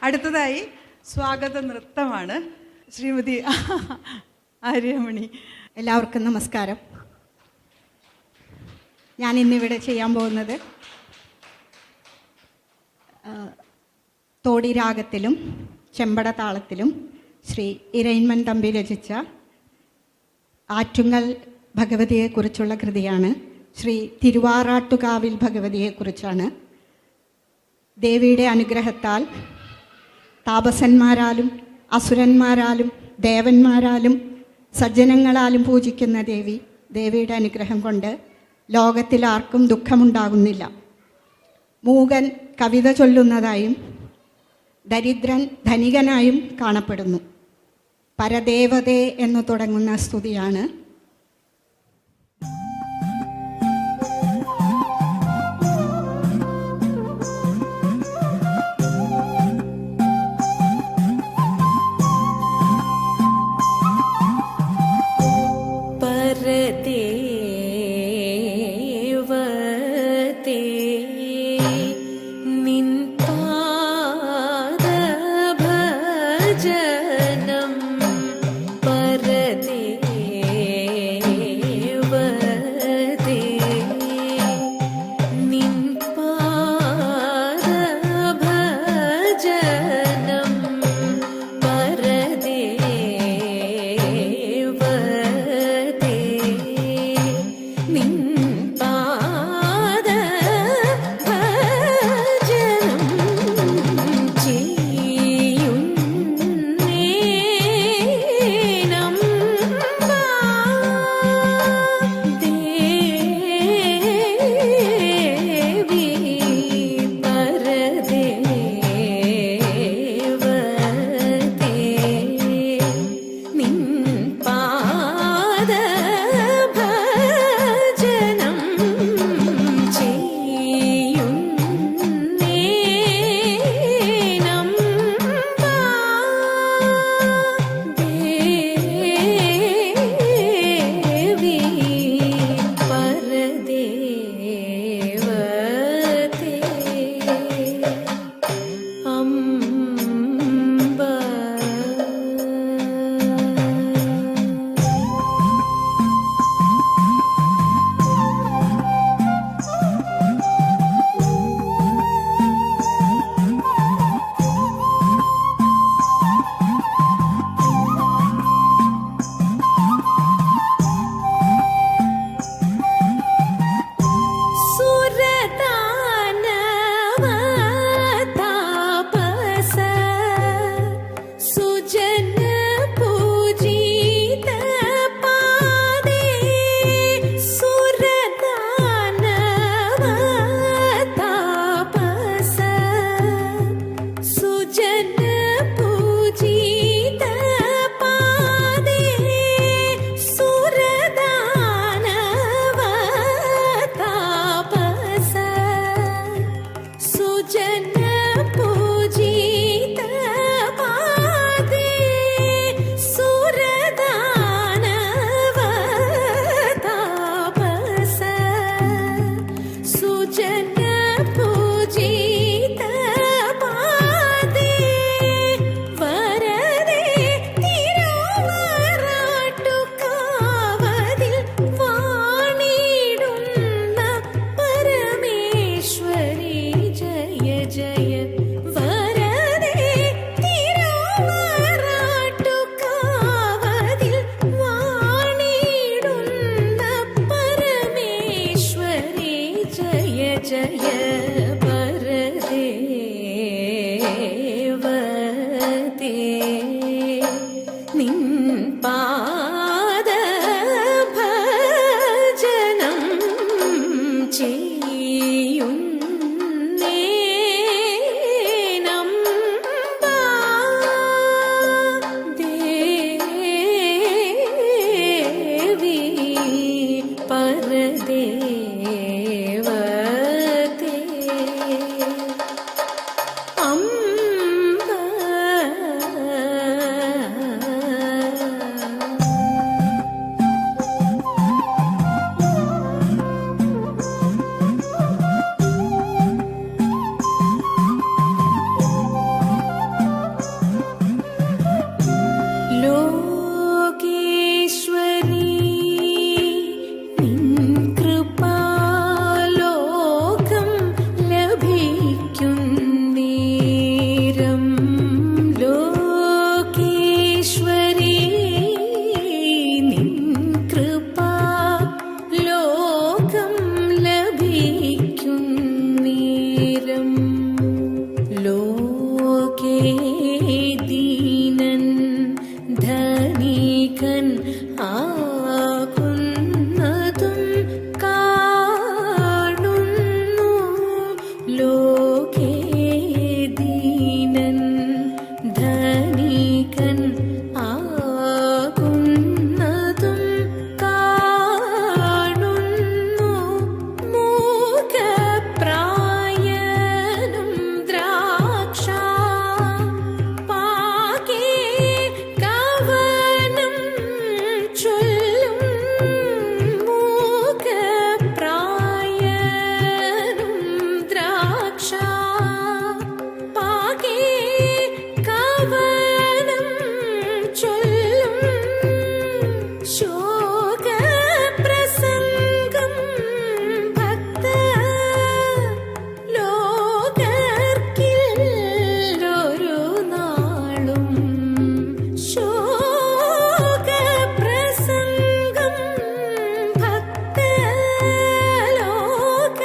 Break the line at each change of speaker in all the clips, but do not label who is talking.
അടുത്തതായി സ്വാഗത നൃത്തമാണ്. ശ്രീമതി ആര്യമണി.
എല്ലാവർക്കും നമസ്കാരം. ഞാൻ ഇന്നിവിടെ ചെയ്യാൻ പോകുന്നത് തോടി രാഗത്തിലും ചെമ്പട താളത്തിലും ശ്രീ ഇരയിന്മൻ തമ്പി രചിച്ച ആറ്റുങ്ങൽ ഭഗവതിയെക്കുറിച്ചുള്ള കൃതിയാണ്. ശ്രീ തിരുവാറാട്ടുകാവിൽ ഭഗവതിയെക്കുറിച്ചാണ്. ദേവിയുടെ അനുഗ്രഹത്താൽ താപസന്മാരാലും അസുരന്മാരാലും ദേവന്മാരാലും സജ്ജനങ്ങളാലും പൂജിക്കുന്ന ദേവിയുടെ അനുഗ്രഹം കൊണ്ട് ലോകത്തിൽ ആർക്കും ദുഃഖമുണ്ടാകുന്നില്ല. മൂകൻ കവിത ചൊല്ലുന്നതായും ദരിദ്രൻ ധനികനായും കാണപ്പെടുന്നു. പരദേവതേ എന്നു തുടങ്ങുന്ന സ്തുതിയാണ്.
ലോകേ ദീനൻ ധനികൻ ആകുന്നതും കാണുന്നു. ലോകേ ദീനൻ ധനികൻ ആകുന്നതും കാണുന്നു. മൂകപ്രായനും ദ്രാക്ഷ പാകെ കവനം ചൊല്ലും. മൂകപ്രായനും ദ്രാക്ഷ പാകെ കവനം ചൊല്ലും. ശോകപ്രസംഗം ഭക്ത ലോകർക്കില്ലൊരു നാളും. ശോകപ്രസംഗം ഭക്ത ലോകർക്കില്ലൊരു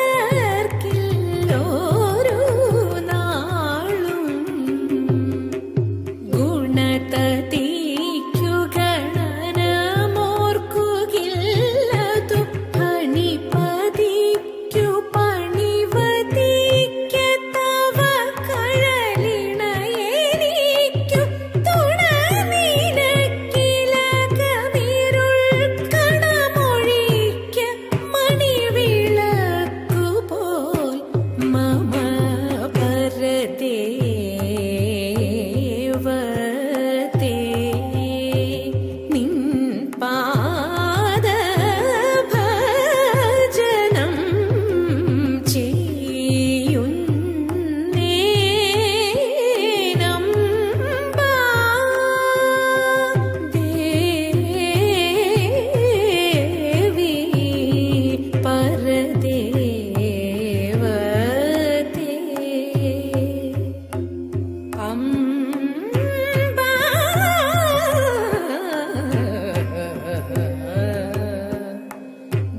നാളും. ഗുണതതിക്കു ഗണനമോർക്കുകില്ലതു ഫണിപതിക്കു പണിവതിക്ക തവ കഴലിണയെനിക്കു തുണ നിനക്കിലകമിരുൾ കണമൊഴിക്ക മണിവിളക്കുപോൽ മമ പരദേവതേ. നിൻ പാദഭജനം ചെയ്യുന്നേനമ്പാ. ദേവി പരദേവതേ. അംബാ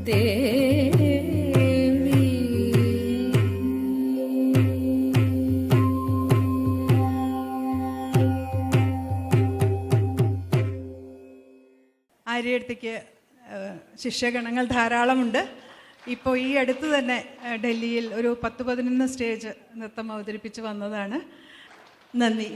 ദേവി.
ആര്യടുത്തേക്ക് ശിഷ്യഗണങ്ങൾ ധാരാളമുണ്ട്. ഇപ്പോൾ ഈ അടുത്ത് തന്നെ ഡൽഹിയിൽ ഒരു 10-11 സ്റ്റേജ് നൃത്തം അവതരിപ്പിച്ച് വന്നതാണ്. നന്ദി.